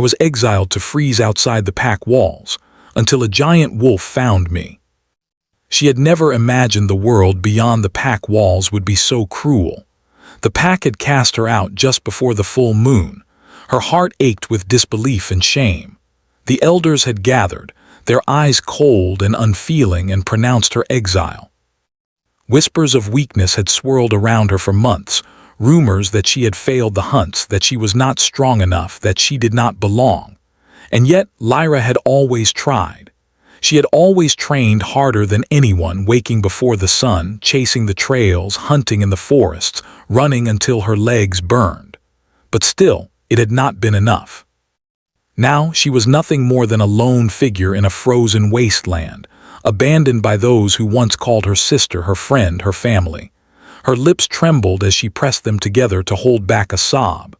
was exiled to freeze outside the pack walls, until a giant wolf found me. She had never imagined the world beyond the pack walls would be so cruel. The pack had cast her out just before the full moon. Her heart ached with disbelief and shame. The elders had gathered, their eyes cold and unfeeling, and pronounced her exile. Whispers of weakness had swirled around her for months, rumors that she had failed the hunts, that she was not strong enough, that she did not belong. And yet Lyra had always tried. She had always trained harder than anyone, waking before the sun, chasing the trails, hunting in the forests, running until her legs burned. But still, it had not been enough. Now she was nothing more than a lone figure in a frozen wasteland, abandoned by those who once called her sister, her friend, her family. Her lips trembled as she pressed them together to hold back a sob.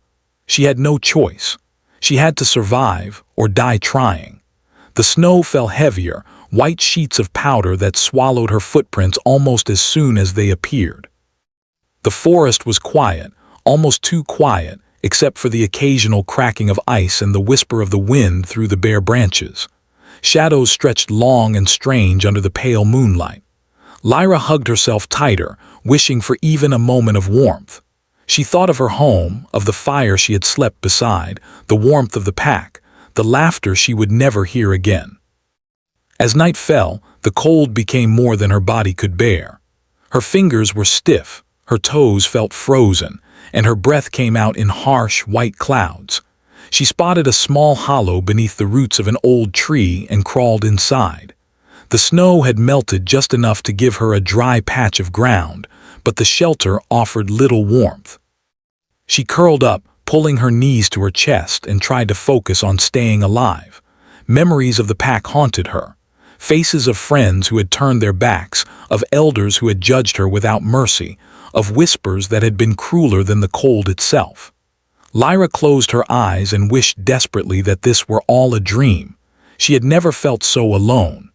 She had no choice. She had to survive or die trying. The snow fell heavier, white sheets of powder that swallowed her footprints almost as soon as they appeared. The forest was quiet, almost too quiet, except for the occasional cracking of ice and the whisper of the wind through the bare branches. Shadows stretched long and strange under the pale moonlight. Lyra hugged herself tighter, wishing for even a moment of warmth. She thought of her home, of the fire she had slept beside, the warmth of the pack, the laughter she would never hear again. As night fell, the cold became more than her body could bear. Her fingers were stiff, her toes felt frozen, and her breath came out in harsh, white clouds. She spotted a small hollow beneath the roots of an old tree and crawled inside. The snow had melted just enough to give her a dry patch of ground, but the shelter offered little warmth. She curled up, pulling her knees to her chest, and tried to focus on staying alive. Memories of the pack haunted her. Faces of friends who had turned their backs, of elders who had judged her without mercy, of whispers that had been crueler than the cold itself. Lyra closed her eyes and wished desperately that this were all a dream. She had never felt so alone.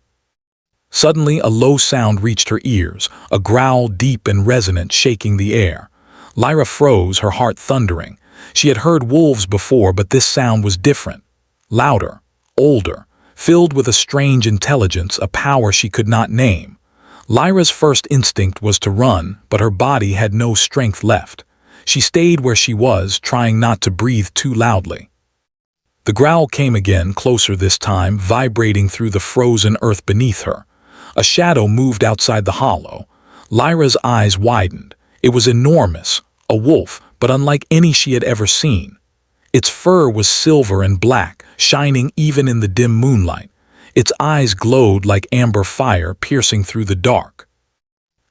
Suddenly a low sound reached her ears, a growl deep and resonant shaking the air. Lyra froze, her heart thundering. She had heard wolves before, but this sound was different. Louder, older, filled with a strange intelligence, a power she could not name. Lyra's first instinct was to run, but her body had no strength left. She stayed where she was, trying not to breathe too loudly. The growl came again, closer this time, vibrating through the frozen earth beneath her. A shadow moved outside the hollow. Lyra's eyes widened. It was enormous, a wolf, but unlike any she had ever seen. Its fur was silver and black, shining even in the dim moonlight. Its eyes glowed like amber fire piercing through the dark.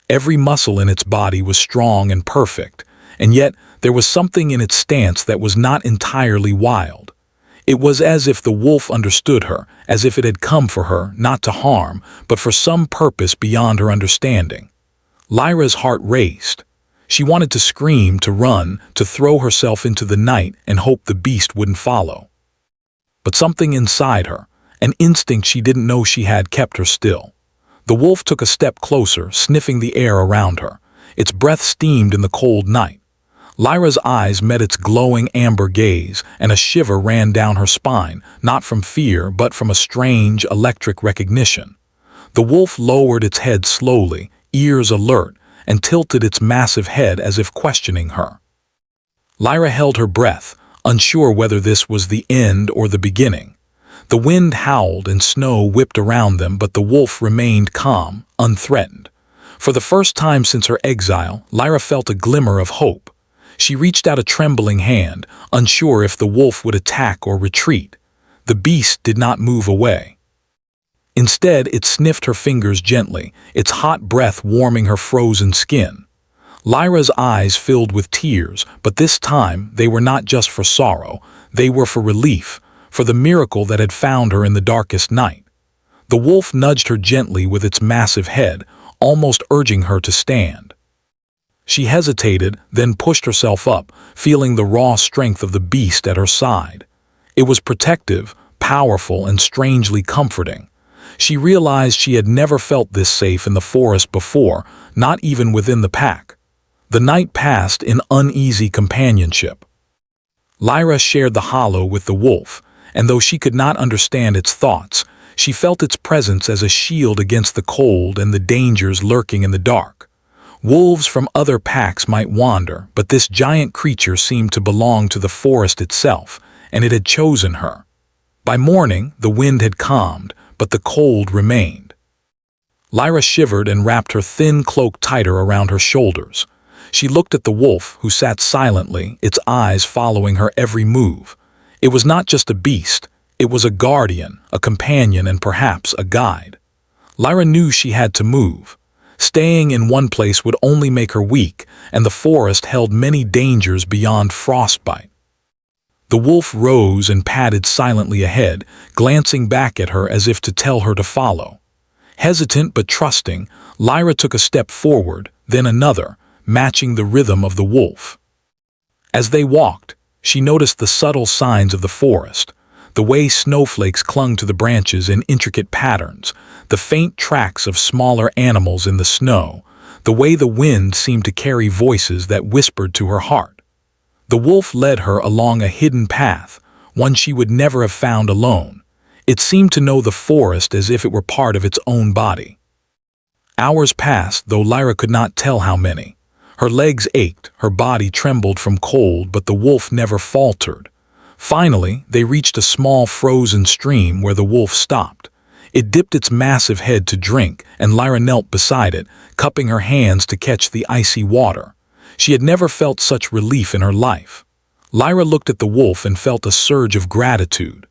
Every muscle in its body was strong and perfect, and yet there was something in its stance that was not entirely wild. It was as if the wolf understood her, as if it had come for her, not to harm, but for some purpose beyond her understanding. Lyra's heart raced. She wanted to scream, to run, to throw herself into the night and hope the beast wouldn't follow. But something inside her, an instinct she didn't know she had, kept her still. The wolf took a step closer, sniffing the air around her. Its breath steamed in the cold night. Lyra's eyes met its glowing amber gaze, and a shiver ran down her spine, not from fear but from a strange, electric recognition. The wolf lowered its head slowly, ears alert, and tilted its massive head as if questioning her. Lyra held her breath, unsure whether this was the end or the beginning. The wind howled and snow whipped around them, but the wolf remained calm, unthreatened. For the first time since her exile, Lyra felt a glimmer of hope. She reached out a trembling hand, unsure if the wolf would attack or retreat. The beast did not move away. Instead, it sniffed her fingers gently, its hot breath warming her frozen skin. Lyra's eyes filled with tears, but this time they were not just for sorrow, they were for relief, for the miracle that had found her in the darkest night. The wolf nudged her gently with its massive head, almost urging her to stand. She hesitated, then pushed herself up, feeling the raw strength of the beast at her side. It was protective, powerful, and strangely comforting. She realized she had never felt this safe in the forest before, not even within the pack. The night passed in uneasy companionship. Lyra shared the hollow with the wolf, and though she could not understand its thoughts, she felt its presence as a shield against the cold and the dangers lurking in the dark. Wolves from other packs might wander, but this giant creature seemed to belong to the forest itself, and it had chosen her. By morning, the wind had calmed, but the cold remained. Lyra shivered and wrapped her thin cloak tighter around her shoulders. She looked at the wolf, who sat silently, its eyes following her every move. It was not just a beast, it was a guardian, a companion, and perhaps a guide. Lyra knew she had to move. Staying in one place would only make her weak, and the forest held many dangers beyond frostbite. The wolf rose and padded silently ahead, glancing back at her as if to tell her to follow. Hesitant but trusting, Lyra took a step forward, then another, matching the rhythm of the wolf. As they walked, she noticed the subtle signs of the forest, the way snowflakes clung to the branches in intricate patterns, the faint tracks of smaller animals in the snow, the way the wind seemed to carry voices that whispered to her heart. The wolf led her along a hidden path, one she would never have found alone. It seemed to know the forest as if it were part of its own body. Hours passed, though Lyra could not tell how many. Her legs ached, her body trembled from cold, but the wolf never faltered. Finally, they reached a small frozen stream where the wolf stopped. It dipped its massive head to drink, and Lyra knelt beside it, cupping her hands to catch the icy water. She had never felt such relief in her life. Lyra looked at the wolf and felt a surge of gratitude.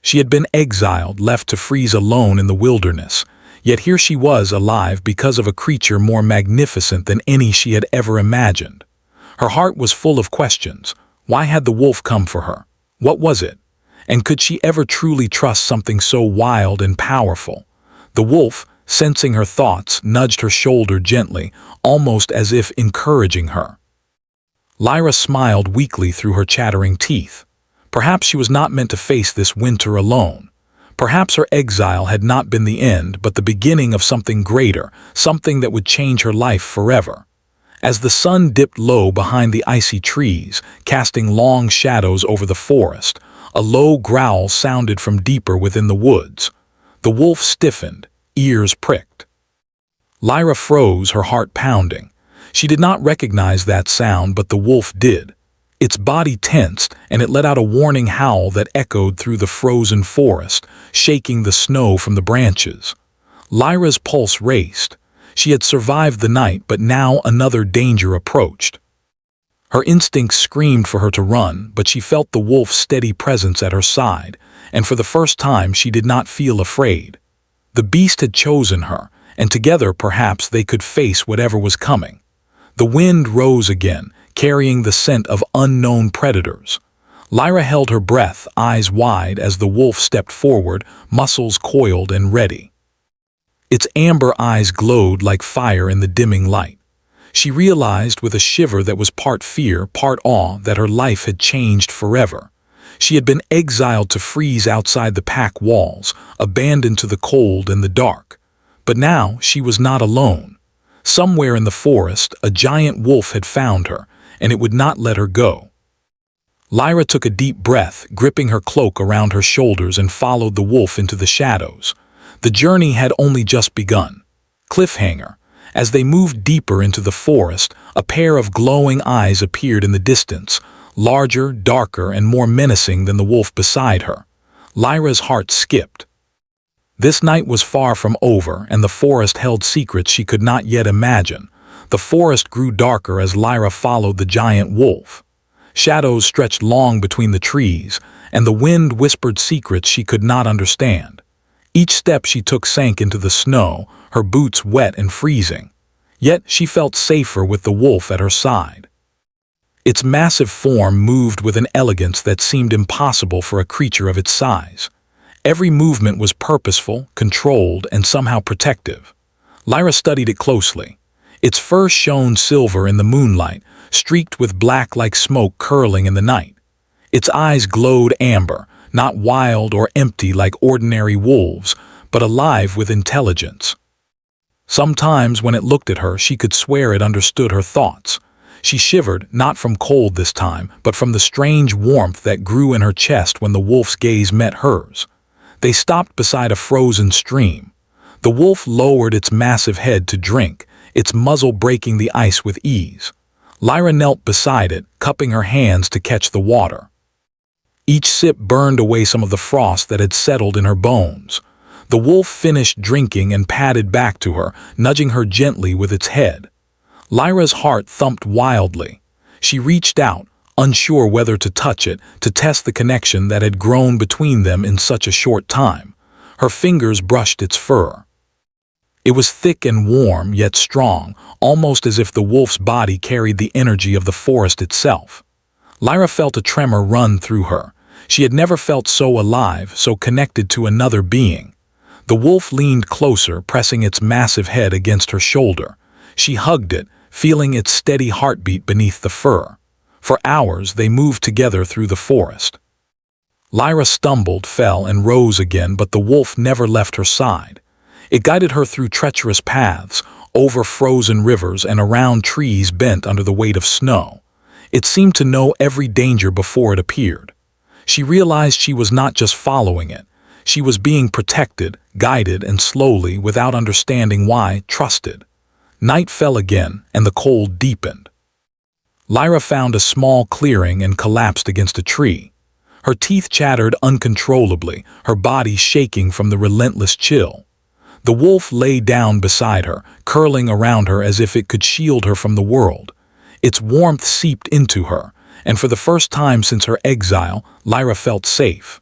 She had been exiled, left to freeze alone in the wilderness, yet here she was alive because of a creature more magnificent than any she had ever imagined. Her heart was full of questions. Why had the wolf come for her? What was it? And could she ever truly trust something so wild and powerful? The wolf, sensing her thoughts, nudged her shoulder gently, almost as if encouraging her. Lyra smiled weakly through her chattering teeth. Perhaps she was not meant to face this winter alone. Perhaps her exile had not been the end, but the beginning of something greater, something that would change her life forever. As the sun dipped low behind the icy trees, casting long shadows over the forest, a low growl sounded from deeper within the woods. The wolf stiffened, ears pricked. Lyra froze, her heart pounding. She did not recognize that sound, but the wolf did. Its body tensed, and it let out a warning howl that echoed through the frozen forest, shaking the snow from the branches. Lyra's pulse raced. She had survived the night, but now another danger approached. Her instincts screamed for her to run, but she felt the wolf's steady presence at her side, and for the first time she did not feel afraid. The beast had chosen her, and together perhaps they could face whatever was coming. The wind rose again, carrying the scent of unknown predators. Lyra held her breath, eyes wide, as the wolf stepped forward, muscles coiled and ready. Its amber eyes glowed like fire in the dimming light. She realized with a shiver that was part fear, part awe, that her life had changed forever. She had been exiled to freeze outside the pack walls, abandoned to the cold and the dark. But now she was not alone. Somewhere in the forest, a giant wolf had found her, and it would not let her go. Lyra took a deep breath, gripping her cloak around her shoulders, and followed the wolf into the shadows. The journey had only just begun. Cliffhanger. As they moved deeper into the forest, a pair of glowing eyes appeared in the distance, larger, darker, and more menacing than the wolf beside her. Lyra's heart skipped. This night was far from over, and the forest held secrets she could not yet imagine. The forest grew darker as Lyra followed the giant wolf. Shadows stretched long between the trees, and the wind whispered secrets she could not understand. Each step she took sank into the snow, her boots wet and freezing. Yet she felt safer with the wolf at her side. Its massive form moved with an elegance that seemed impossible for a creature of its size. Every movement was purposeful, controlled, and somehow protective. Lyra studied it closely. Its fur shone silver in the moonlight, streaked with black like smoke curling in the night. Its eyes glowed amber, not wild or empty like ordinary wolves, but alive with intelligence. Sometimes when it looked at her, she could swear it understood her thoughts. She shivered, not from cold this time, but from the strange warmth that grew in her chest when the wolf's gaze met hers. They stopped beside a frozen stream. The wolf lowered its massive head to drink, its muzzle breaking the ice with ease. Lyra knelt beside it, cupping her hands to catch the water. Each sip burned away some of the frost that had settled in her bones. The wolf finished drinking and padded back to her, nudging her gently with its head. Lyra's heart thumped wildly. She reached out, unsure whether to touch it, to test the connection that had grown between them in such a short time. Her fingers brushed its fur. It was thick and warm, yet strong, almost as if the wolf's body carried the energy of the forest itself. Lyra felt a tremor run through her. She had never felt so alive, so connected to another being. The wolf leaned closer, pressing its massive head against her shoulder. She hugged it, feeling its steady heartbeat beneath the fur. For hours they moved together through the forest. Lyra stumbled, fell, and rose again, but the wolf never left her side. It guided her through treacherous paths, over frozen rivers, and around trees bent under the weight of snow. It seemed to know every danger before it appeared. She realized she was not just following it. She was being protected, guided, and slowly, without understanding why, trusted. Night fell again, and the cold deepened. Lyra found a small clearing and collapsed against a tree. Her teeth chattered uncontrollably, her body shaking from the relentless chill. The wolf lay down beside her, curling around her as if it could shield her from the world. Its warmth seeped into her, and for the first time since her exile, Lyra felt safe.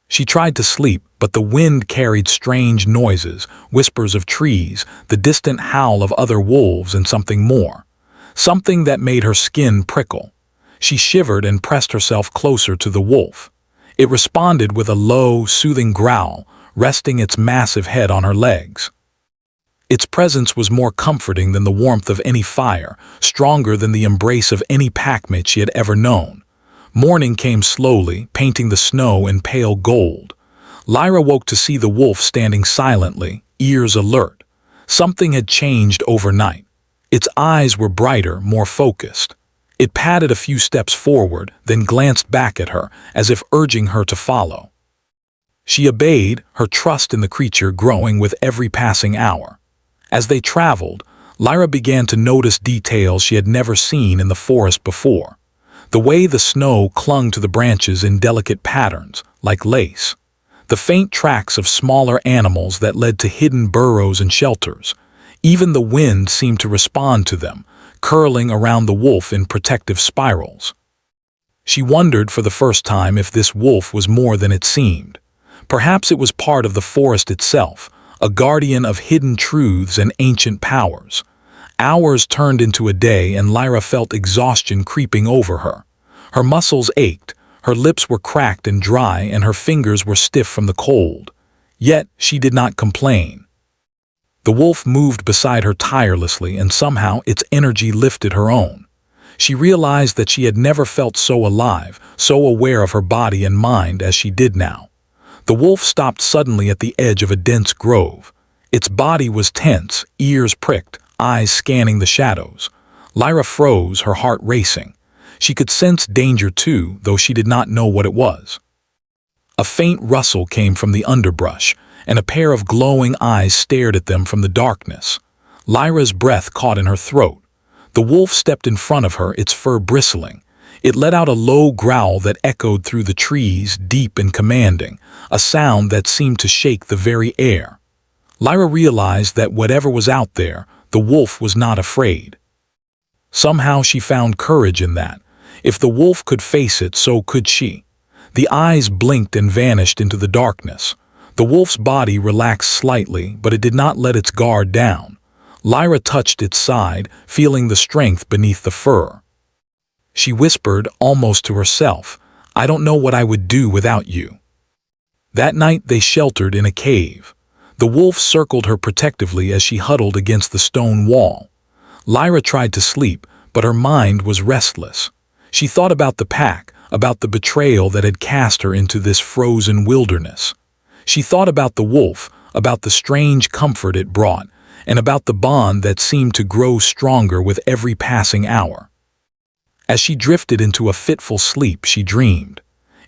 She tried to sleep, but the wind carried strange noises, whispers of trees, the distant howl of other wolves, and something more. Something that made her skin prickle. She shivered and pressed herself closer to the wolf. It responded with a low, soothing growl, resting its massive head on her legs. Its presence was more comforting than the warmth of any fire, stronger than the embrace of any packmate she had ever known. Morning came slowly, painting the snow in pale gold. Lyra woke to see the wolf standing silently, ears alert. Something had changed overnight. Its eyes were brighter, more focused. It padded a few steps forward, then glanced back at her, as if urging her to follow. She obeyed, her trust in the creature growing with every passing hour. As they traveled, Lyra began to notice details she had never seen in the forest before. The way the snow clung to the branches in delicate patterns, like lace. The faint tracks of smaller animals that led to hidden burrows and shelters. Even the wind seemed to respond to them, curling around the wolf in protective spirals. She wondered for the first time if this wolf was more than it seemed. Perhaps it was part of the forest itself, a guardian of hidden truths and ancient powers. Hours turned into a day, and Lyra felt exhaustion creeping over her. Her muscles ached, her lips were cracked and dry, and her fingers were stiff from the cold. Yet she did not complain. The wolf moved beside her tirelessly, and somehow its energy lifted her own. She realized that she had never felt so alive, so aware of her body and mind as she did now. The wolf stopped suddenly at the edge of a dense grove. Its body was tense, ears pricked, eyes scanning the shadows. Lyra froze, her heart racing. She could sense danger too, though she did not know what it was. A faint rustle came from the underbrush, and a pair of glowing eyes stared at them from the darkness. Lyra's breath caught in her throat. The wolf stepped in front of her, its fur bristling. It let out a low growl that echoed through the trees, deep and commanding, a sound that seemed to shake the very air. Lyra realized that whatever was out there, the wolf was not afraid. Somehow she found courage in that. If the wolf could face it, so could she. The eyes blinked and vanished into the darkness. The wolf's body relaxed slightly, but it did not let its guard down. Lyra touched its side, feeling the strength beneath the fur. She whispered, almost to herself, "I don't know what I would do without you." That night they sheltered in a cave. The wolf circled her protectively as she huddled against the stone wall. Lyra tried to sleep, but her mind was restless. She thought about the pack, about the betrayal that had cast her into this frozen wilderness. She thought about the wolf, about the strange comfort it brought, and about the bond that seemed to grow stronger with every passing hour. As she drifted into a fitful sleep, she dreamed.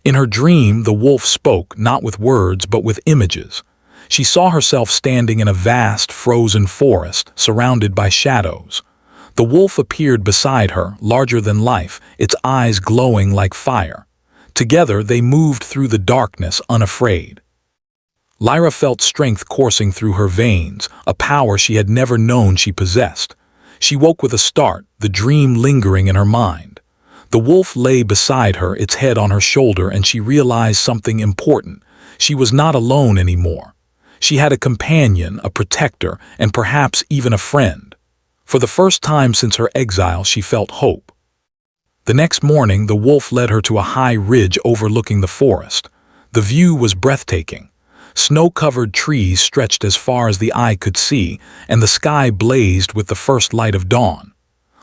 In her dream, the wolf spoke not with words but with images. She saw herself standing in a vast, frozen forest, surrounded by shadows. The wolf appeared beside her, larger than life, its eyes glowing like fire. Together they moved through the darkness unafraid. Lyra felt strength coursing through her veins, a power she had never known she possessed. She woke with a start, the dream lingering in her mind. The wolf lay beside her, its head on her shoulder, and she realized something important. She was not alone anymore. She had a companion, a protector, and perhaps even a friend. For the first time since her exile, she felt hope. The next morning, the wolf led her to a high ridge overlooking the forest. The view was breathtaking. Snow-covered trees stretched as far as the eye could see, and the sky blazed with the first light of dawn.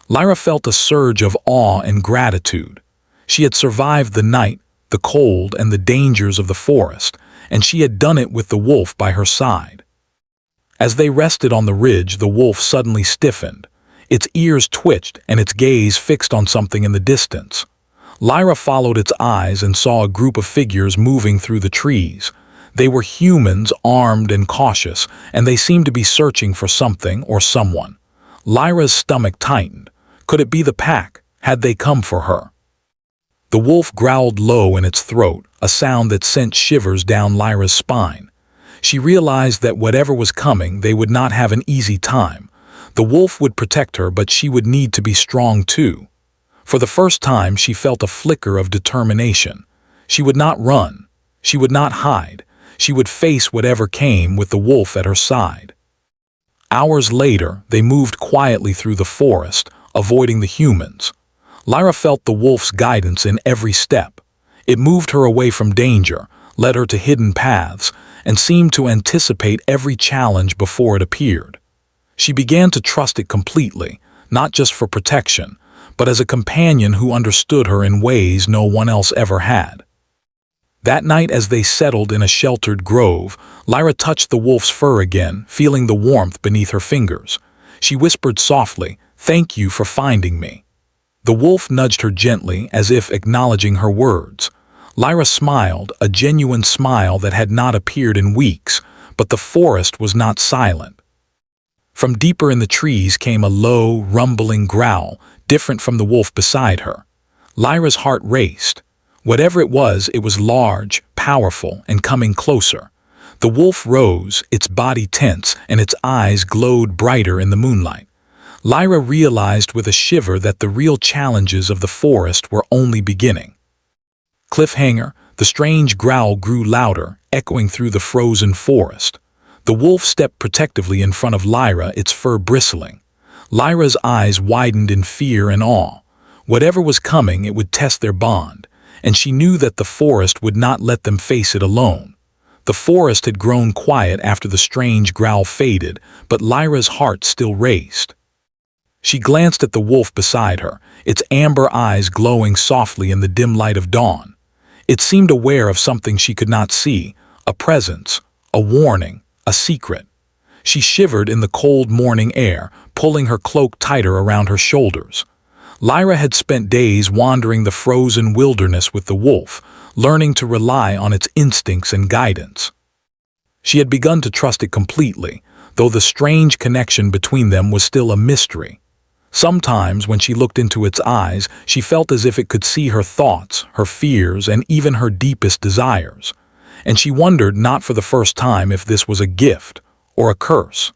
Lyra felt a surge of awe and gratitude. She had survived the night, the cold, and the dangers of the forest, and she had done it with the wolf by her side. As they rested on the ridge, the wolf suddenly stiffened. Its ears twitched and its gaze fixed on something in the distance. Lyra followed its eyes and saw a group of figures moving through the trees. They were humans, armed and cautious, and they seemed to be searching for something or someone. Lyra's stomach tightened. Could it be the pack? Had they come for her? The wolf growled low in its throat, a sound that sent shivers down Lyra's spine. She realized that whatever was coming, they would not have an easy time. The wolf would protect her, but she would need to be strong too. For the first time, she felt a flicker of determination. She would not run. She would not hide. She would face whatever came with the wolf at her side. Hours later, they moved quietly through the forest, avoiding the humans. Lyra felt the wolf's guidance in every step. It moved her away from danger, led her to hidden paths, and seemed to anticipate every challenge before it appeared. She began to trust it completely, not just for protection, but as a companion who understood her in ways no one else ever had. That night, as they settled in a sheltered grove, Lyra touched the wolf's fur again, feeling the warmth beneath her fingers. She whispered softly, "Thank you for finding me." The wolf nudged her gently, as if acknowledging her words. Lyra smiled, a genuine smile that had not appeared in weeks, but the forest was not silent. From deeper in the trees came a low, rumbling growl, different from the wolf beside her. Lyra's heart raced. Whatever it was large, powerful, and coming closer. The wolf rose, its body tense, and its eyes glowed brighter in the moonlight. Lyra realized with a shiver that the real challenges of the forest were only beginning. Cliffhanger, the strange growl grew louder, echoing through the frozen forest. The wolf stepped protectively in front of Lyra, its fur bristling. Lyra's eyes widened in fear and awe. Whatever was coming, it would test their bond, and she knew that the forest would not let them face it alone. The forest had grown quiet after the strange growl faded, but Lyra's heart still raced. She glanced at the wolf beside her, its amber eyes glowing softly in the dim light of dawn. It seemed aware of something she could not see, a presence, a warning, a secret. She shivered in the cold morning air, pulling her cloak tighter around her shoulders. Lyra had spent days wandering the frozen wilderness with the wolf, learning to rely on its instincts and guidance. She had begun to trust it completely, though the strange connection between them was still a mystery. Sometimes, when she looked into its eyes, she felt as if it could see her thoughts, her fears, and even her deepest desires. And she wondered, not for the first time, if this was a gift or a curse.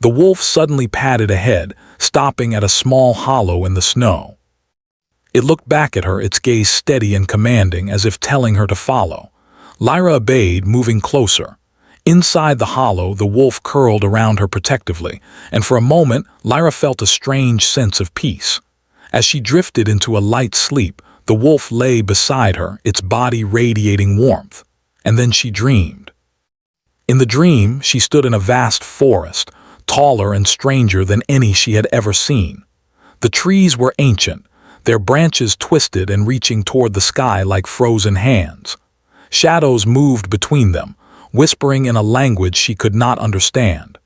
The wolf suddenly padded ahead, stopping at a small hollow in the snow. It looked back at her, its gaze steady and commanding, as if telling her to follow. Lyra obeyed, moving closer. Inside the hollow, the wolf curled around her protectively, and for a moment, Lyra felt a strange sense of peace. As she drifted into a light sleep, the wolf lay beside her, its body radiating warmth. And then she dreamed. In the dream, she stood in a vast forest, taller and stranger than any she had ever seen. The trees were ancient, their branches twisted and reaching toward the sky like frozen hands. Shadows moved between them, whispering in a language she could not understand.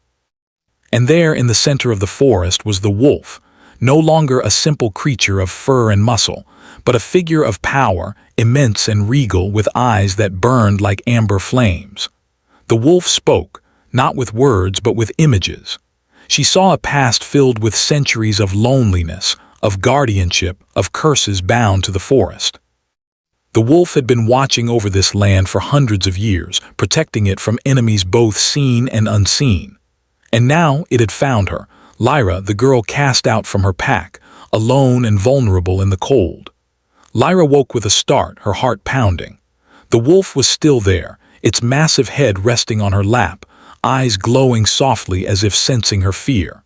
And there, in the center of the forest, was the wolf, no longer a simple creature of fur and muscle, but a figure of power, immense and regal, with eyes that burned like amber flames. The wolf spoke, not with words but with images. She saw a past filled with centuries of loneliness, of guardianship, of curses bound to the forest. The wolf had been watching over this land for hundreds of years, protecting it from enemies both seen and unseen. And now it had found her, Lyra, the girl cast out from her pack, alone and vulnerable in the cold. Lyra woke with a start, her heart pounding. The wolf was still there, its massive head resting on her lap, eyes glowing softly as if sensing her fear.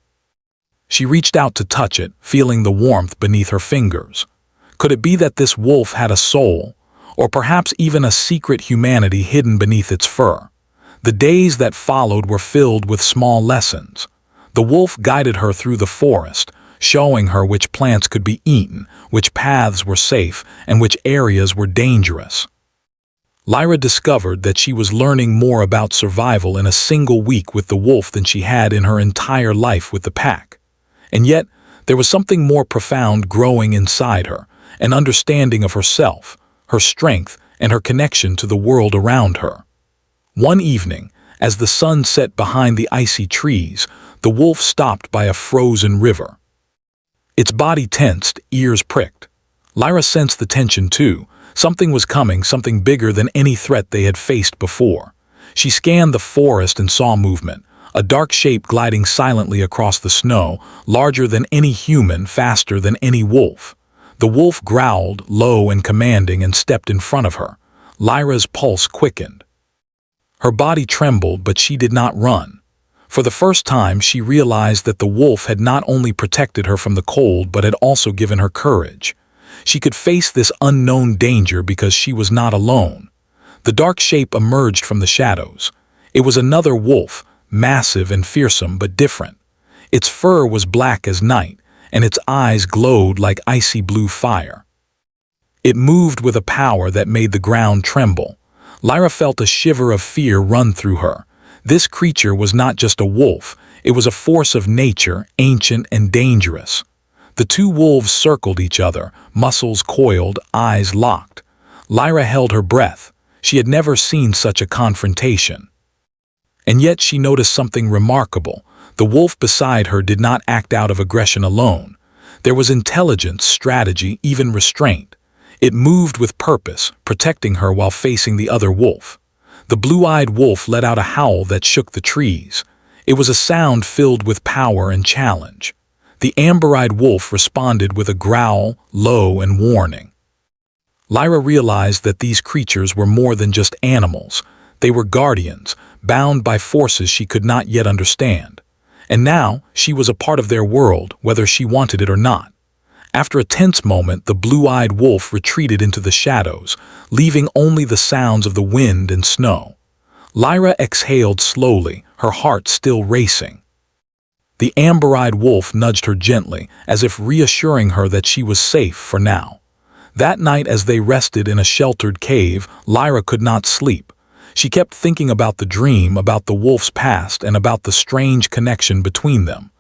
She reached out to touch it, feeling the warmth beneath her fingers. Could it be that this wolf had a soul, or perhaps even a secret humanity hidden beneath its fur? The days that followed were filled with small lessons. The wolf guided her through the forest, showing her which plants could be eaten, which paths were safe, and which areas were dangerous. Lyra discovered that she was learning more about survival in a single week with the wolf than she had in her entire life with the pack. And yet, there was something more profound growing inside her, an understanding of herself, her strength, and her connection to the world around her. One evening, as the sun set behind the icy trees, the wolf stopped by a frozen river. Its body tensed, ears pricked. Lyra sensed the tension too. Something was coming, something bigger than any threat they had faced before. She scanned the forest and saw movement, a dark shape gliding silently across the snow, larger than any human, faster than any wolf. The wolf growled, low and commanding, and stepped in front of her. Lyra's pulse quickened. Her body trembled, but she did not run. For the first time, she realized that the wolf had not only protected her from the cold, but had also given her courage. She could face this unknown danger because she was not alone. The dark shape emerged from the shadows. It was another wolf, massive and fearsome but different. Its fur was black as night, and its eyes glowed like icy blue fire. It moved with a power that made the ground tremble. Lyra felt a shiver of fear run through her. This creature was not just a wolf, it was a force of nature, ancient and dangerous. The two wolves circled each other, muscles coiled, eyes locked. Lyra held her breath. She had never seen such a confrontation. And yet she noticed something remarkable. The wolf beside her did not act out of aggression alone. There was intelligence, strategy, even restraint. It moved with purpose, protecting her while facing the other wolf. The blue-eyed wolf let out a howl that shook the trees. It was a sound filled with power and challenge. The amber-eyed wolf responded with a growl, low and warning. Lyra realized that these creatures were more than just animals. They were guardians, bound by forces she could not yet understand. And now she was a part of their world, whether she wanted it or not. After a tense moment, the blue-eyed wolf retreated into the shadows, leaving only the sounds of the wind and snow. Lyra exhaled slowly, her heart still racing. The amber-eyed wolf nudged her gently, as if reassuring her that she was safe for now. That night, as they rested in a sheltered cave, Lyra could not sleep. She kept thinking about the dream, about the wolf's past, and about the strange connection between them.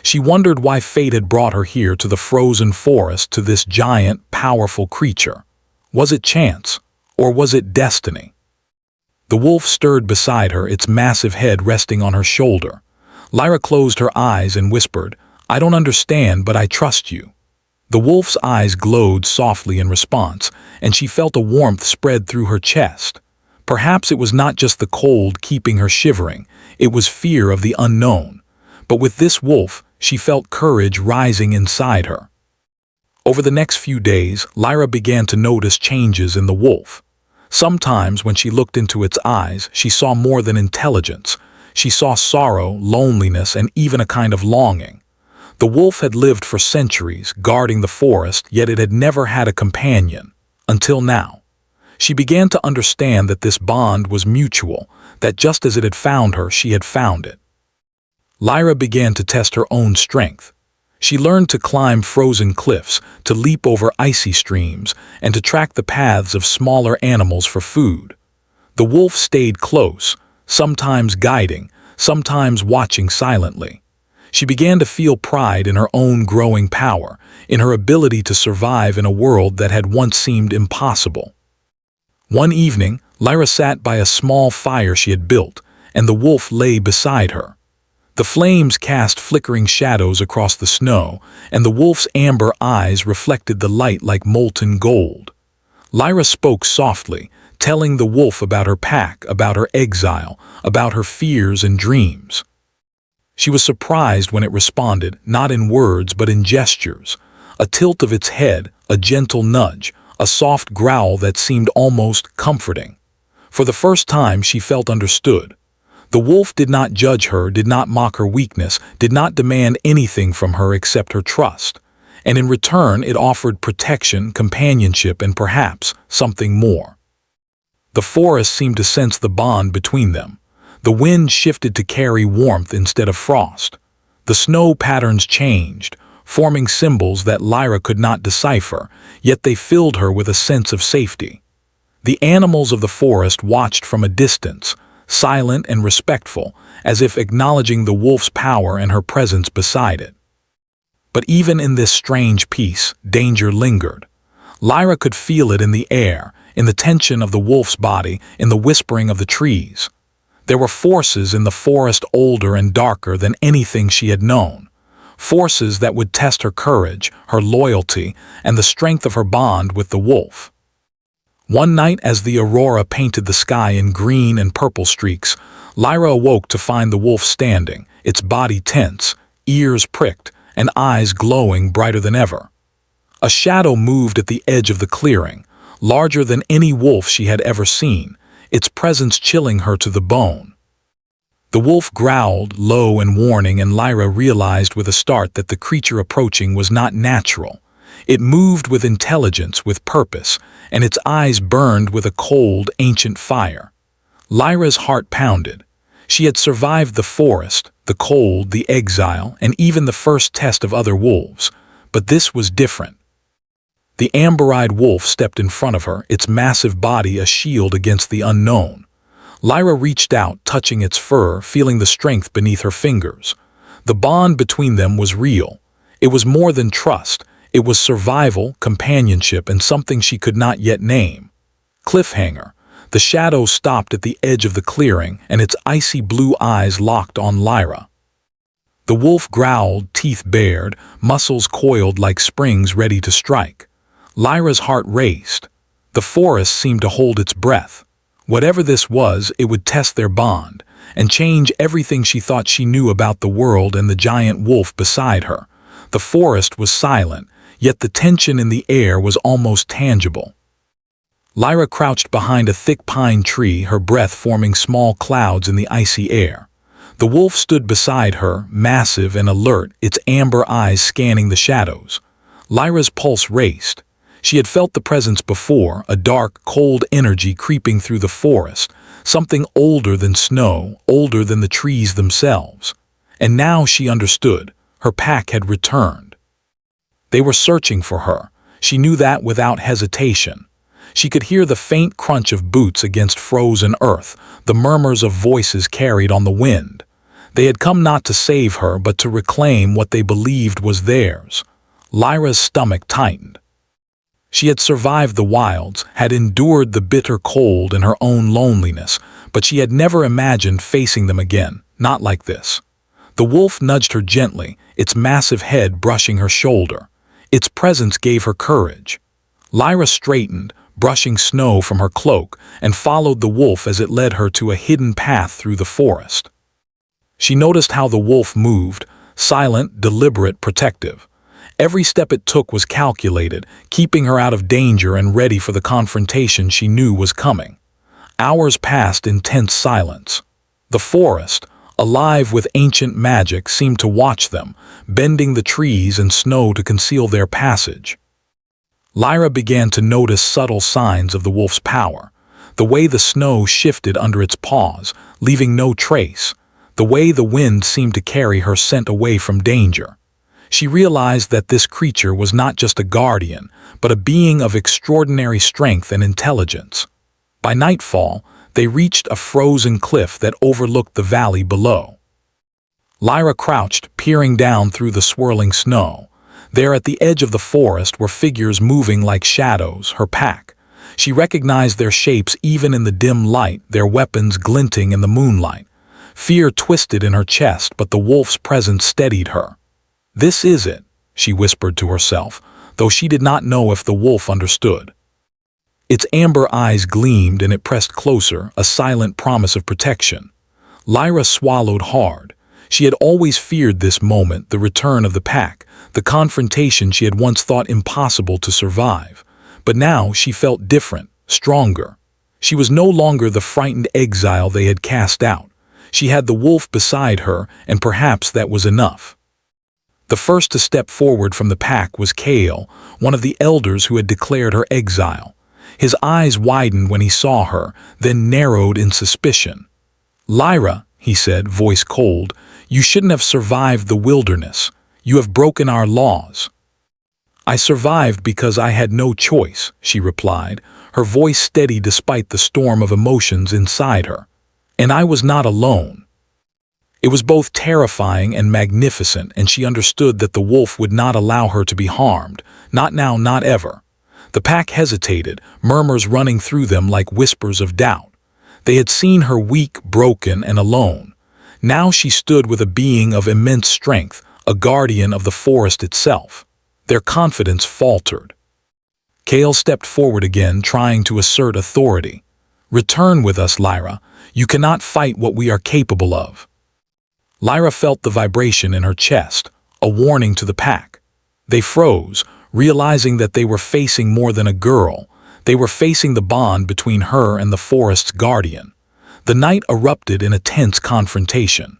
She wondered why fate had brought her here to the frozen forest, to this giant, powerful creature. Was it chance, or was it destiny? The wolf stirred beside her, its massive head resting on her shoulder. Lyra closed her eyes and whispered, "I don't understand, but I trust you." The wolf's eyes glowed softly in response, and she felt a warmth spread through her chest. Perhaps it was not just the cold keeping her shivering, it was fear of the unknown. But with this wolf, she felt courage rising inside her. Over the next few days, Lyra began to notice changes in the wolf. Sometimes when she looked into its eyes, she saw more than intelligence. She saw sorrow, loneliness, and even a kind of longing. The wolf had lived for centuries, guarding the forest, yet it had never had a companion. Until now. She began to understand that this bond was mutual, that just as it had found her, she had found it. Lyra began to test her own strength. She learned to climb frozen cliffs, to leap over icy streams, and to track the paths of smaller animals for food. The wolf stayed close, sometimes guiding, sometimes watching silently. She began to feel pride in her own growing power, in her ability to survive in a world that had once seemed impossible. One evening, Lyra sat by a small fire she had built, and the wolf lay beside her. The flames cast flickering shadows across the snow, and the wolf's amber eyes reflected the light like molten gold. Lyra spoke softly, telling the wolf about her pack, about her exile, about her fears and dreams. She was surprised when it responded, not in words but in gestures. A tilt of its head, a gentle nudge, a soft growl that seemed almost comforting. For the first time she felt understood. The wolf did not judge her, did not mock her weakness, did not demand anything from her except her trust. And in return it offered protection, companionship, and perhaps something more. The forest seemed to sense the bond between them. The wind shifted to carry warmth instead of frost. The snow patterns changed, forming symbols that Lyra could not decipher, yet they filled her with a sense of safety. The animals of the forest watched from a distance, silent and respectful, as if acknowledging the wolf's power and her presence beside it. But even in this strange peace, danger lingered. Lyra could feel it in the air, in the tension of the wolf's body, in the whispering of the trees. There were forces in the forest older and darker than anything she had known. Forces that would test her courage, her loyalty, and the strength of her bond with the wolf. One night, as the aurora painted the sky in green and purple streaks, Lyra awoke to find the wolf standing, its body tense, ears pricked, and eyes glowing brighter than ever. A shadow moved at the edge of the clearing, larger than any wolf she had ever seen, its presence chilling her to the bone. The wolf growled, low and warning, and Lyra realized with a start that the creature approaching was not natural. It moved with intelligence, with purpose, and its eyes burned with a cold, ancient fire. Lyra's heart pounded. She had survived the forest, the cold, the exile, and even the first test of other wolves, but this was different. The amber-eyed wolf stepped in front of her, its massive body a shield against the unknown. Lyra reached out, touching its fur, feeling the strength beneath her fingers. The bond between them was real. It was more than trust. It was survival, companionship, and something she could not yet name. Cliffhanger. The shadow stopped at the edge of the clearing, and its icy blue eyes locked on Lyra. The wolf growled, teeth bared, muscles coiled like springs ready to strike. Lyra's heart raced. The forest seemed to hold its breath. Whatever this was, it would test their bond, and change everything she thought she knew about the world and the giant wolf beside her. The forest was silent, yet the tension in the air was almost tangible. Lyra crouched behind a thick pine tree, her breath forming small clouds in the icy air. The wolf stood beside her, massive and alert, its amber eyes scanning the shadows. Lyra's pulse raced. She had felt the presence before, a dark, cold energy creeping through the forest, something older than snow, older than the trees themselves. And now she understood. Her pack had returned. They were searching for her. She knew that without hesitation. She could hear the faint crunch of boots against frozen earth, the murmurs of voices carried on the wind. They had come not to save her, but to reclaim what they believed was theirs. Lyra's stomach tightened. She had survived the wilds, had endured the bitter cold and her own loneliness, but she had never imagined facing them again, not like this. The wolf nudged her gently, its massive head brushing her shoulder. Its presence gave her courage. Lyra straightened, brushing snow from her cloak, and followed the wolf as it led her to a hidden path through the forest. She noticed how the wolf moved, silent, deliberate, protective. Every step it took was calculated, keeping her out of danger and ready for the confrontation she knew was coming. Hours passed in tense silence. The forest, alive with ancient magic, seemed to watch them, bending the trees and snow to conceal their passage. Lyra began to notice subtle signs of the wolf's power. The way the snow shifted under its paws, leaving no trace. The way the wind seemed to carry her scent away from danger. She realized that this creature was not just a guardian, but a being of extraordinary strength and intelligence. By nightfall, they reached a frozen cliff that overlooked the valley below. Lyra crouched, peering down through the swirling snow. There at the edge of the forest were figures moving like shadows, her pack. She recognized their shapes even in the dim light, their weapons glinting in the moonlight. Fear twisted in her chest, but the wolf's presence steadied her. "This is it," she whispered to herself, though she did not know if the wolf understood. Its amber eyes gleamed and it pressed closer, a silent promise of protection. Lyra swallowed hard. She had always feared this moment, the return of the pack, the confrontation she had once thought impossible to survive. But now she felt different, stronger. She was no longer the frightened exile they had cast out. She had the wolf beside her, and perhaps that was enough. The first to step forward from the pack was Kale, one of the elders who had declared her exile. His eyes widened when he saw her, then narrowed in suspicion. "Lyra," he said, voice cold, "you shouldn't have survived the wilderness. You have broken our laws." "I survived because I had no choice," she replied, her voice steady despite the storm of emotions inside her. "And I was not alone." It was both terrifying and magnificent, and she understood that the wolf would not allow her to be harmed. Not now, not ever. The pack hesitated, murmurs running through them like whispers of doubt. They had seen her weak, broken, and alone. Now she stood with a being of immense strength, a guardian of the forest itself. Their confidence faltered. Kale stepped forward again, trying to assert authority. "Return with us, Lyra. You cannot fight what we are capable of." Lyra felt the vibration in her chest, a warning to the pack. They froze, realizing that they were facing more than a girl. They were facing the bond between her and the forest's guardian. The night erupted in a tense confrontation.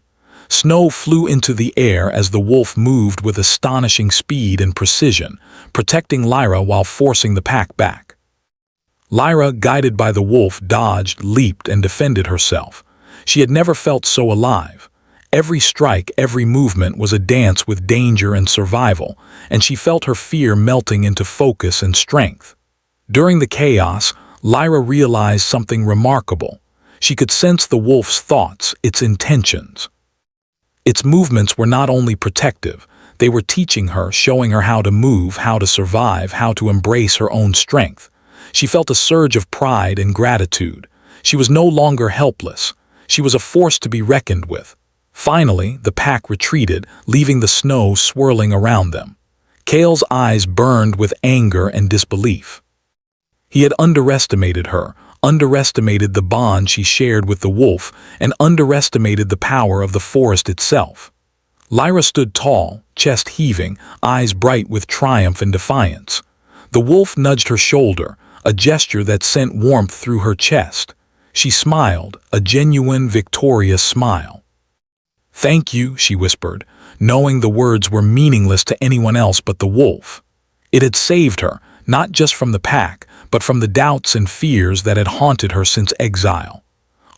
Snow flew into the air as the wolf moved with astonishing speed and precision, protecting Lyra while forcing the pack back. Lyra, guided by the wolf, dodged, leaped, and defended herself. She had never felt so alive. Every strike, every movement was a dance with danger and survival, and she felt her fear melting into focus and strength. During the chaos, Lyra realized something remarkable. She could sense the wolf's thoughts, its intentions. Its movements were not only protective, they were teaching her, showing her how to move, how to survive, how to embrace her own strength. She felt a surge of pride and gratitude. She was no longer helpless. She was a force to be reckoned with. Finally, the pack retreated, leaving the snow swirling around them. Kale's eyes burned with anger and disbelief. He had underestimated her, underestimated the bond she shared with the wolf, and underestimated the power of the forest itself. Lyra stood tall, chest heaving, eyes bright with triumph and defiance. The wolf nudged her shoulder, a gesture that sent warmth through her chest. She smiled, a genuine, victorious smile. "Thank you," she whispered, knowing the words were meaningless to anyone else but the wolf. It had saved her, not just from the pack, but from the doubts and fears that had haunted her since exile.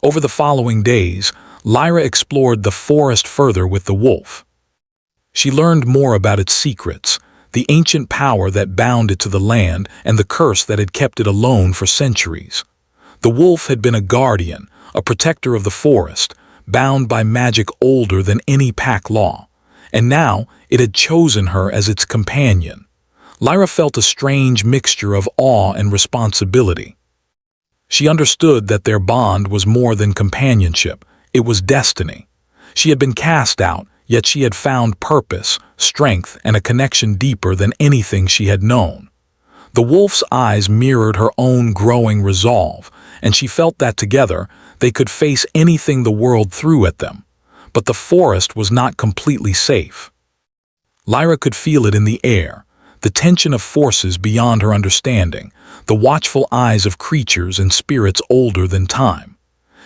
Over the following days, Lyra explored the forest further with the wolf. She learned more about its secrets, the ancient power that bound it to the land and the curse that had kept it alone for centuries. The wolf had been a guardian, a protector of the forest, bound by magic older than any pack law, and now it had chosen her as its companion. Lyra felt a strange mixture of awe and responsibility. She understood that their bond was more than companionship, it was destiny. She had been cast out, yet she had found purpose, strength, and a connection deeper than anything she had known. The wolf's eyes mirrored her own growing resolve, and she felt that together they could face anything the world threw at them. But the forest was not completely safe. Lyra could feel it in the air, the tension of forces beyond her understanding, the watchful eyes of creatures and spirits older than time.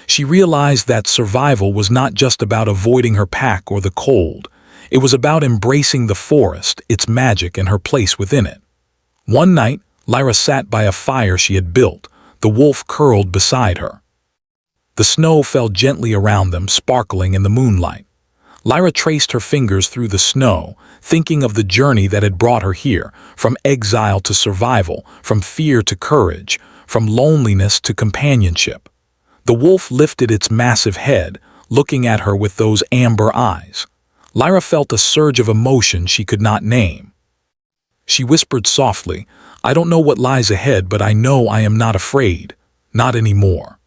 She realized that survival was not just about avoiding her pack or the cold. It was about embracing the forest, its magic, and her place within it. One night, Lyra sat by a fire she had built, the wolf curled beside her. The snow fell gently around them, sparkling in the moonlight. Lyra traced her fingers through the snow, thinking of the journey that had brought her here, from exile to survival, from fear to courage, from loneliness to companionship. The wolf lifted its massive head, looking at her with those amber eyes. Lyra felt a surge of emotion she could not name. She whispered softly, "I don't know what lies ahead, but I know I am not afraid. Not anymore."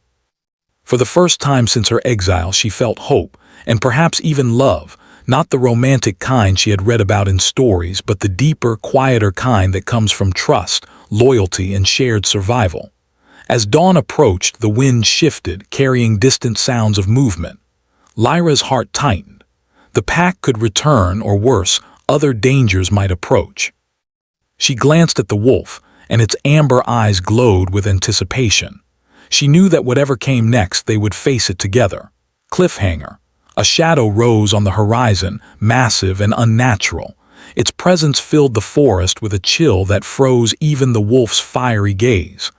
For the first time since her exile, she felt hope, and perhaps even love, not the romantic kind she had read about in stories, but the deeper, quieter kind that comes from trust, loyalty, and shared survival. As dawn approached, the wind shifted, carrying distant sounds of movement. Lyra's heart tightened. The pack could return, or worse, other dangers might approach. She glanced at the wolf, and its amber eyes glowed with anticipation. She knew that whatever came next, they would face it together. Cliffhanger. A shadow rose on the horizon, massive and unnatural. Its presence filled the forest with a chill that froze even the wolf's fiery gaze.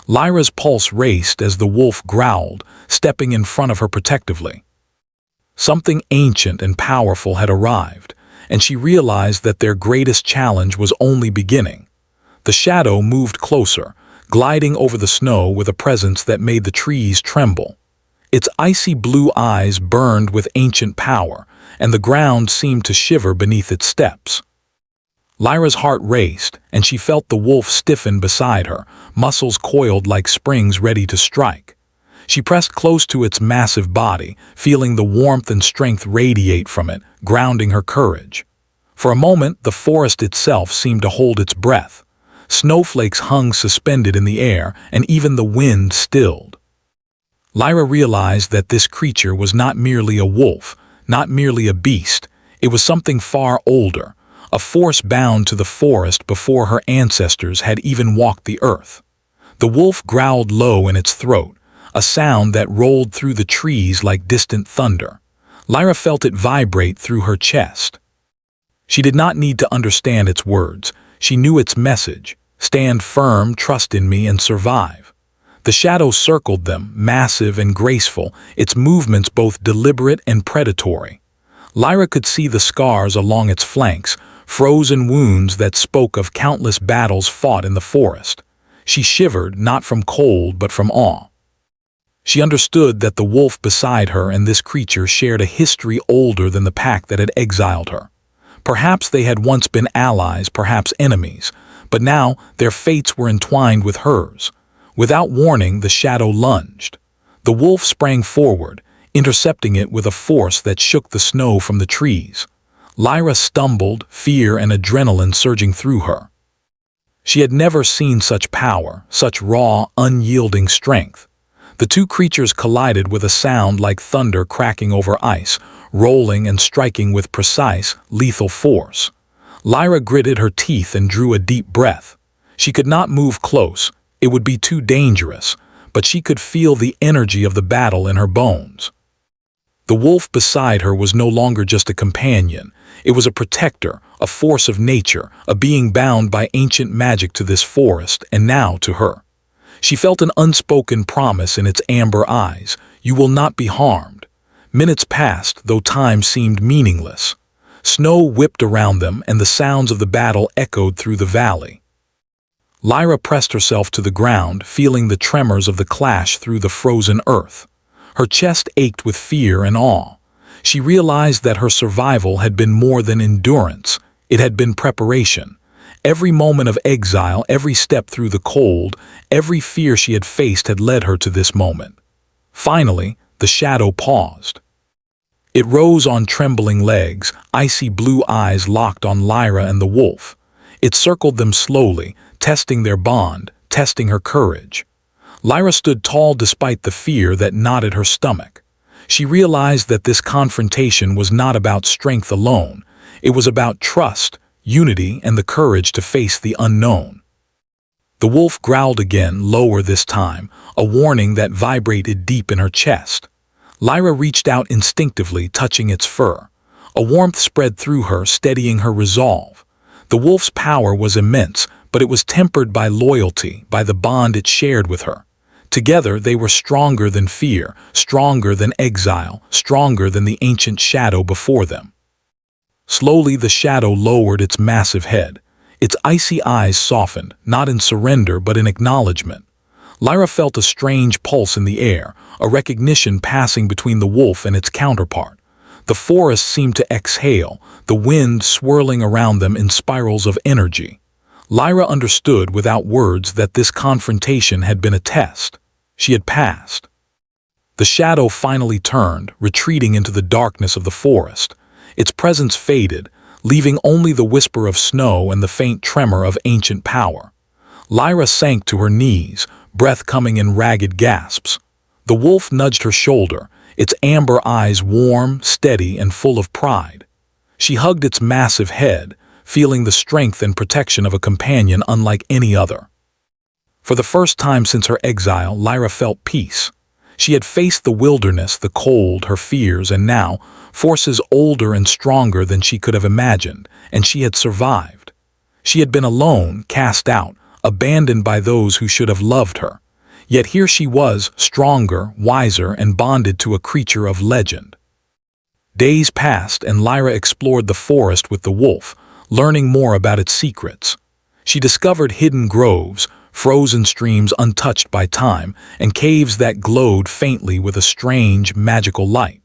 Lyra's pulse raced as the wolf growled, stepping in front of her protectively. Something ancient and powerful had arrived, and she realized that their greatest challenge was only beginning. The shadow moved closer, gliding over the snow with a presence that made the trees tremble. Its icy blue eyes burned with ancient power, and the ground seemed to shiver beneath its steps. Lyra's heart raced, and she felt the wolf stiffen beside her, muscles coiled like springs ready to strike. She pressed close to its massive body, feeling the warmth and strength radiate from it, grounding her courage. For a moment, the forest itself seemed to hold its breath. Snowflakes hung suspended in the air, and even the wind stilled. Lyra realized that this creature was not merely a wolf, not merely a beast. It was something far older, a force bound to the forest before her ancestors had even walked the earth. The wolf growled low in its throat, a sound that rolled through the trees like distant thunder. Lyra felt it vibrate through her chest. She did not need to understand its words. She knew its message: stand firm, trust in me, and survive. The shadow circled them, massive and graceful, its movements both deliberate and predatory. Lyra could see the scars along its flanks, frozen wounds that spoke of countless battles fought in the forest. She shivered, not from cold but from awe. She understood that the wolf beside her and this creature shared a history older than the pack that had exiled her. Perhaps they had once been allies, perhaps enemies, but now their fates were entwined with hers. Without warning, the shadow lunged. The wolf sprang forward, intercepting it with a force that shook the snow from the trees. Lyra stumbled, fear and adrenaline surging through her. She had never seen such power, such raw, unyielding strength. The two creatures collided with a sound like thunder cracking over ice, rolling and striking with precise, lethal force. Lyra gritted her teeth and drew a deep breath. She could not move close. It would be too dangerous, but she could feel the energy of the battle in her bones. The wolf beside her was no longer just a companion. It was a protector, a force of nature, a being bound by ancient magic to this forest, and now to her. She felt an unspoken promise in its amber eyes: you will not be harmed. Minutes passed, though time seemed meaningless. Snow whipped around them, and the sounds of the battle echoed through the valley. Lyra pressed herself to the ground, feeling the tremors of the clash through the frozen earth. Her chest ached with fear and awe. She realized that her survival had been more than endurance. It had been preparation. Every moment of exile, every step through the cold, every fear she had faced had led her to this moment. Finally, the shadow paused. It rose on trembling legs, icy blue eyes locked on Lyra and the wolf. It circled them slowly, testing their bond, testing her courage. Lyra stood tall despite the fear that knotted her stomach. She realized that this confrontation was not about strength alone. It was about trust, unity, and the courage to face the unknown. The wolf growled again, lower this time, a warning that vibrated deep in her chest. Lyra reached out instinctively, touching its fur. A warmth spread through her, steadying her resolve. The wolf's power was immense, but it was tempered by loyalty, by the bond it shared with her. Together they were stronger than fear, stronger than exile, stronger than the ancient shadow before them. Slowly the shadow lowered its massive head. Its icy eyes softened, not in surrender but in acknowledgement. Lyra felt a strange pulse in the air, a recognition passing between the wolf and its counterpart. The forest seemed to exhale, the wind swirling around them in spirals of energy. Lyra understood without words that this confrontation had been a test. She had passed. The shadow finally turned, retreating into the darkness of the forest. Its presence faded, leaving only the whisper of snow and the faint tremor of ancient power. Lyra sank to her knees, breath coming in ragged gasps. The wolf nudged her shoulder, its amber eyes warm, steady, and full of pride. She hugged its massive head, feeling the strength and protection of a companion unlike any other. For the first time since her exile, Lyra felt peace. She had faced the wilderness, the cold, her fears, and now, forces older and stronger than she could have imagined, and she had survived. She had been alone, cast out, abandoned by those who should have loved her. Yet here she was, stronger, wiser, and bonded to a creature of legend. Days passed, and Lyra explored the forest with the wolf, learning more about its secrets. She discovered hidden groves, frozen streams untouched by time, and caves that glowed faintly with a strange, magical light.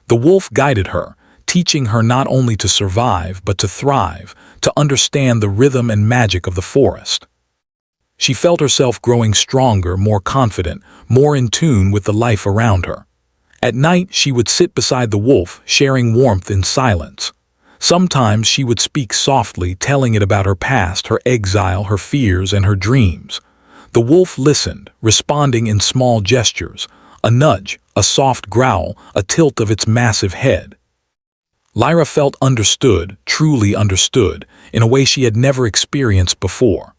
The wolf guided her, teaching her not only to survive but to thrive, to understand the rhythm and magic of the forest. She felt herself growing stronger, more confident, more in tune with the life around her. At night, she would sit beside the wolf, sharing warmth in silence. Sometimes she would speak softly, telling it about her past, her exile, her fears, and her dreams. The wolf listened, responding in small gestures, a nudge, a soft growl, a tilt of its massive head. Lyra felt understood, truly understood, in a way she had never experienced before.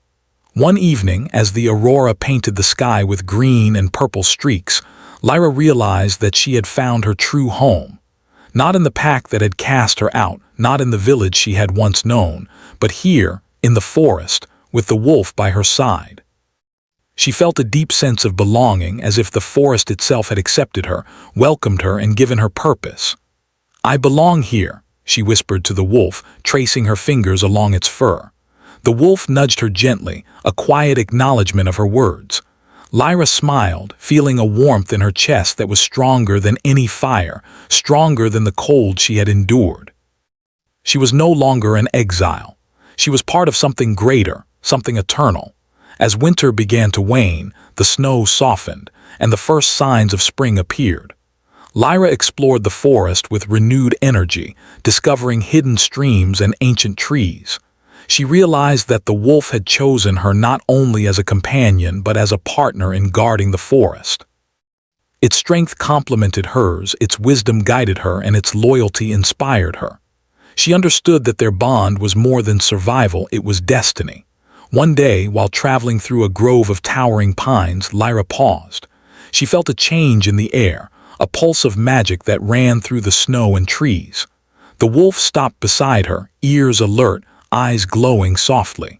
One evening, as the aurora painted the sky with green and purple streaks, Lyra realized that she had found her true home. Not in the pack that had cast her out, not in the village she had once known, but here, in the forest, with the wolf by her side. She felt a deep sense of belonging, as if the forest itself had accepted her, welcomed her, and given her purpose. "I belong here," she whispered to the wolf, tracing her fingers along its fur. The wolf nudged her gently, a quiet acknowledgement of her words. Lyra smiled, feeling a warmth in her chest that was stronger than any fire, stronger than the cold she had endured. She was no longer an exile. She was part of something greater, something eternal. As winter began to wane, the snow softened, and the first signs of spring appeared. Lyra explored the forest with renewed energy, discovering hidden streams and ancient trees. She realized that the wolf had chosen her not only as a companion but as a partner in guarding the forest. Its strength complemented hers, its wisdom guided her, and its loyalty inspired her. She understood that their bond was more than survival, it was destiny. One day, while traveling through a grove of towering pines, Lyra paused. She felt a change in the air, a pulse of magic that ran through the snow and trees. The wolf stopped beside her, ears alert, eyes glowing softly.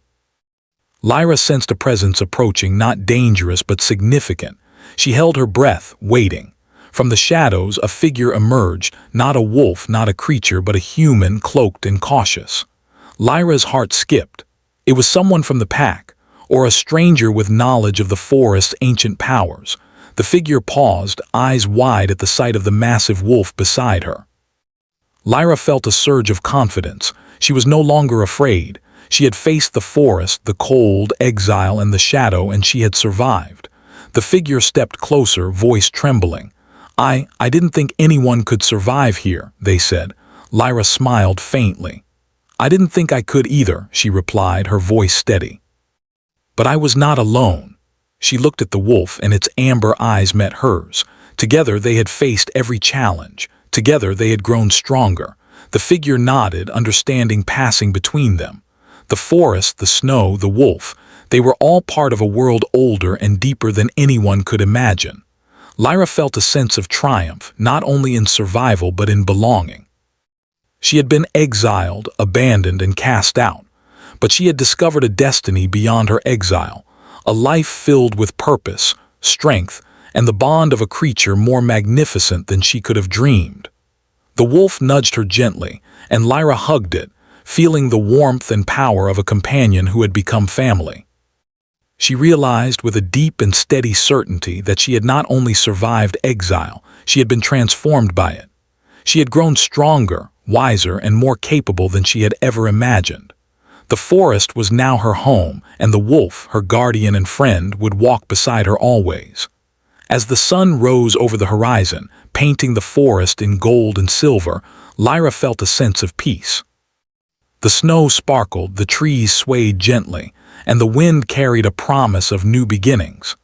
Lyra sensed a presence approaching, not dangerous but significant. She held her breath, waiting. From the shadows, a figure emerged, not a wolf, not a creature, but a human, cloaked and cautious. Lyra's heart skipped. It was someone from the pack, or a stranger with knowledge of the forest's ancient powers. The figure paused, eyes wide at the sight of the massive wolf beside her. Lyra felt a surge of confidence. She was no longer afraid. She had faced the forest, the cold, exile, and the shadow, and she had survived. The figure stepped closer, voice trembling. I didn't think anyone could survive here," they said. Lyra smiled faintly. "I didn't think I could either," she replied, her voice steady. "But I was not alone." She looked at the wolf, and its amber eyes met hers. Together they had faced every challenge. Together they had grown stronger. The figure nodded, understanding passing between them. The forest, the snow, the wolf, they were all part of a world older and deeper than anyone could imagine. Lyra felt a sense of triumph, not only in survival but in belonging. She had been exiled, abandoned, and cast out, but she had discovered a destiny beyond her exile, a life filled with purpose, strength, and the bond of a creature more magnificent than she could have dreamed. The wolf nudged her gently, and Lyra hugged it, feeling the warmth and power of a companion who had become family. She realized with a deep and steady certainty that she had not only survived exile, she had been transformed by it. She had grown stronger, wiser, and more capable than she had ever imagined. The forest was now her home, and the wolf, her guardian and friend, would walk beside her always. As the sun rose over the horizon, painting the forest in gold and silver, Lyra felt a sense of peace. The snow sparkled, the trees swayed gently, and the wind carried a promise of new beginnings.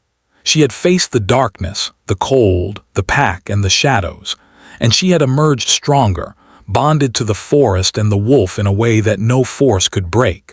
She had faced the darkness, the cold, the pack, and the shadows, and she had emerged stronger, bonded to the forest and the wolf in a way that no force could break.